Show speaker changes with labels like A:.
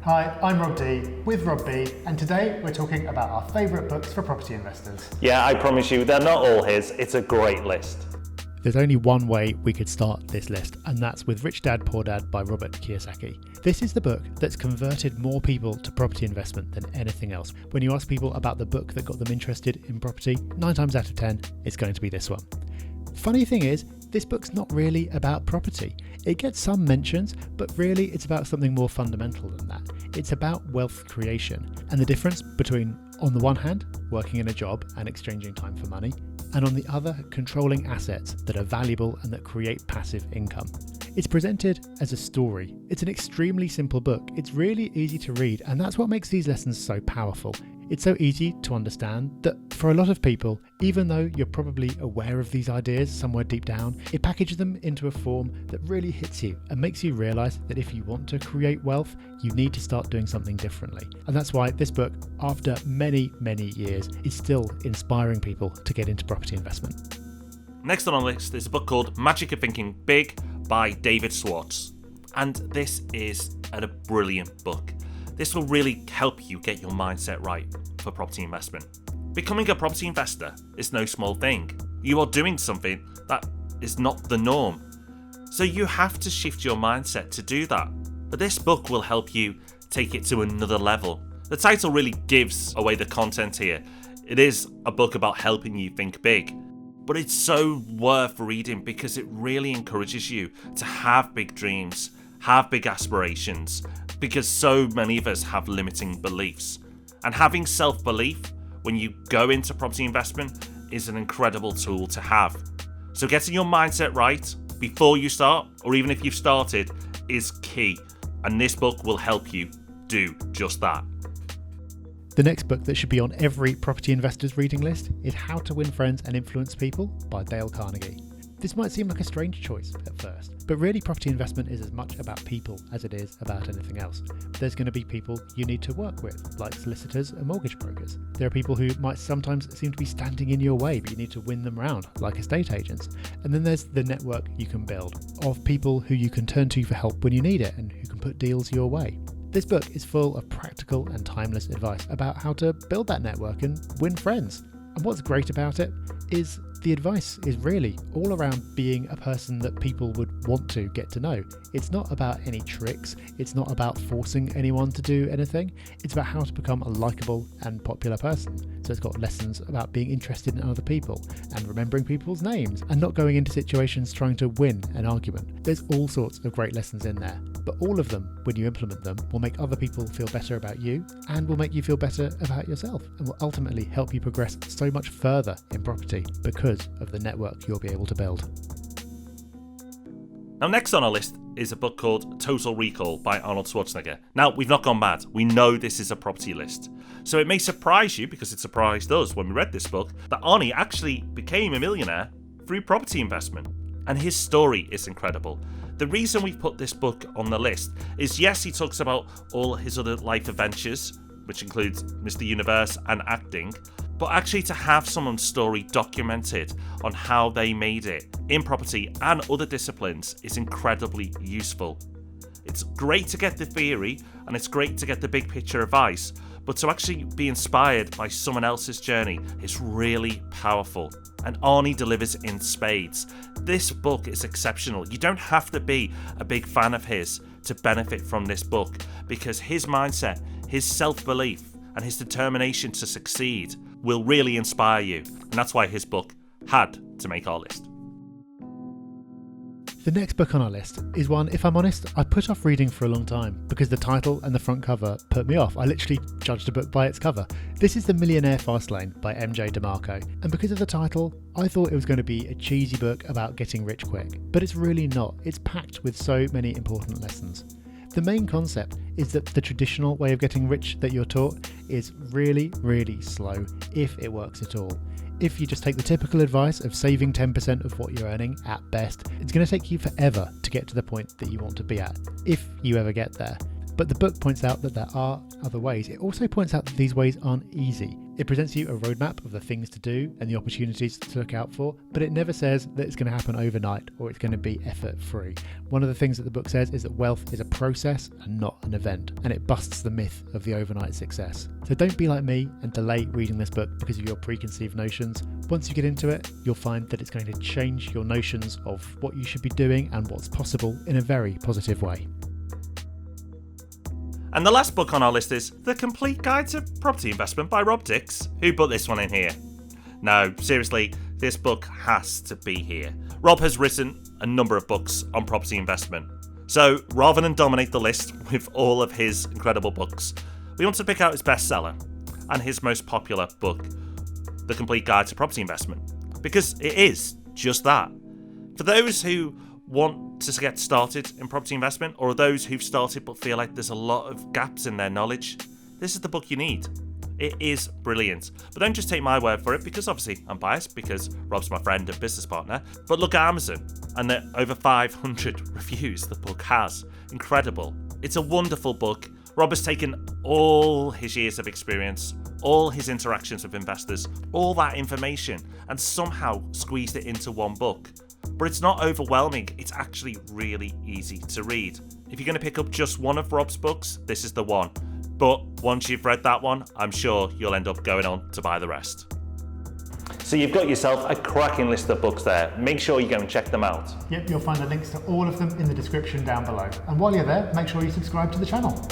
A: Hi, I'm Rob D with Rob B, and today we're talking about our favourite books for property investors.
B: Yeah, I promise you, they're not all his. It's a great list.
C: There's only one way we could start this list, and that's with Rich Dad Poor Dad by Robert Kiyosaki. This is the book that's converted more people to property investment than anything else. When you ask people about the book that got them interested in property, 9 times out of 10, it's going to be this one. Funny thing is, this book's not really about property. It gets some mentions, but really it's about something more fundamental than that. It's about wealth creation and the difference between, on the one hand, working in a job and exchanging time for money, and on the other, controlling assets that are valuable and that create passive income. It's presented as a story. It's an extremely simple book. It's really easy to read, and that's what makes these lessons so powerful. It's so easy to understand that for a lot of people, even though you're probably aware of these ideas somewhere deep down, it packages them into a form that really hits you and makes you realise that if you want to create wealth, you need to start doing something differently. And that's why this book, after many, many years, is still inspiring people to get into property investment.
B: Next on our list is a book called Magic of Thinking Big by David Schwartz. And this is a brilliant book. This will really help you get your mindset right for property investment. Becoming a property investor is no small thing. You are doing something that is not the norm. So you have to shift your mindset to do that. But this book will help you take it to another level. The title really gives away the content here. It is a book about helping you think big. But it's so worth reading because it really encourages you to have big dreams, have big aspirations, because so many of us have limiting beliefs. And having self-belief when you go into property investment is an incredible tool to have. So getting your mindset right before you start, or even if you've started, is key. And this book will help you do just that.
C: The next book that should be on every property investor's reading list is How to Win Friends and Influence People by Dale Carnegie. This might seem like a strange choice at first, but really property investment is as much about people as it is about anything else. There's going to be people you need to work with, like solicitors and mortgage brokers. There are people who might sometimes seem to be standing in your way, but you need to win them around, like estate agents. And then there's the network you can build of people who you can turn to for help when you need it and who can put deals your way. This book is full of practical and timeless advice about how to build that network and win friends. And what's great about it is the advice is really all around being a person that people would want to get to know. It's not about any tricks. It's not about forcing anyone to do anything. It's about how to become a likable and popular person. So it's got lessons about being interested in other people and remembering people's names and not going into situations trying to win an argument. There's all sorts of great lessons in there, but all of them, when you implement them, will make other people feel better about you and will make you feel better about yourself and will ultimately help you progress so much further in property because of the network you'll be able to build.
B: Now, next on our list is a book called Total Recall by Arnold Schwarzenegger. Now, we've not gone mad. We know this is a property list. So it may surprise you, because it surprised us when we read this book, that Arnie actually became a millionaire through property investment. And his story is incredible. The reason we've put this book on the list is, yes, he talks about all his other life adventures, which includes Mr. Universe and acting, but actually to have someone's story documented on how they made it in property and other disciplines is incredibly useful. It's great to get the theory and it's great to get the big picture advice, but to actually be inspired by someone else's journey is really powerful. And Arnie delivers in spades. This book is exceptional. You don't have to be a big fan of his to benefit from this book, because his mindset, his self-belief, and his determination to succeed will really inspire you. And that's why his book had to make our list.
C: The next book on our list is one, if I'm honest, I put off reading for a long time because the title and the front cover put me off. I literally judged a book by its cover. This is The Millionaire Fastlane by MJ DeMarco. And because of the title, I thought it was going to be a cheesy book about getting rich quick. But it's really not. It's packed with so many important lessons. The main concept is that the traditional way of getting rich that you're taught is really, really slow, if it works at all. If you just take the typical advice of saving 10% of what you're earning at best, it's going to take you forever to get to the point that you want to be at, if you ever get there. But the book points out that there are other ways. It also points out that these ways aren't easy. It presents you a roadmap of the things to do and the opportunities to look out for, but it never says that it's going to happen overnight or it's going to be effort-free. One of the things that the book says is that wealth is a process and not an event, and it busts the myth of the overnight success. So don't be like me and delay reading this book because of your preconceived notions. Once you get into it, you'll find that it's going to change your notions of what you should be doing and what's possible in a very positive way.
B: And the last book on our list is The Complete Guide to Property Investment by Rob Dix. Who put this one in here? No, seriously, this book has to be here. Rob has written a number of books on property investment. So rather than dominate the list with all of his incredible books, we want to pick out his bestseller and his most popular book, The Complete Guide to Property Investment, because it is just that. For those who want to get started in property investment, or those who've started but feel like there's a lot of gaps in their knowledge, this is the book you need. It is brilliant. But don't just take my word for it, because obviously I'm biased because Rob's my friend and business partner, but look at Amazon and the over 500 reviews the book has. Incredible. It's a wonderful book. Rob has taken all his years of experience, all his interactions with investors, all that information, and somehow squeezed it into one book. But it's not overwhelming, it's actually really easy to read. If you're going to pick up just one of Rob's books, this is the one. But once you've read that one, I'm sure you'll end up going on to buy the rest. So you've got yourself a cracking list of books there. Make sure you go and check them out.
A: Yep, you'll find the links to all of them in the description down below. And while you're there, make sure you subscribe to the channel.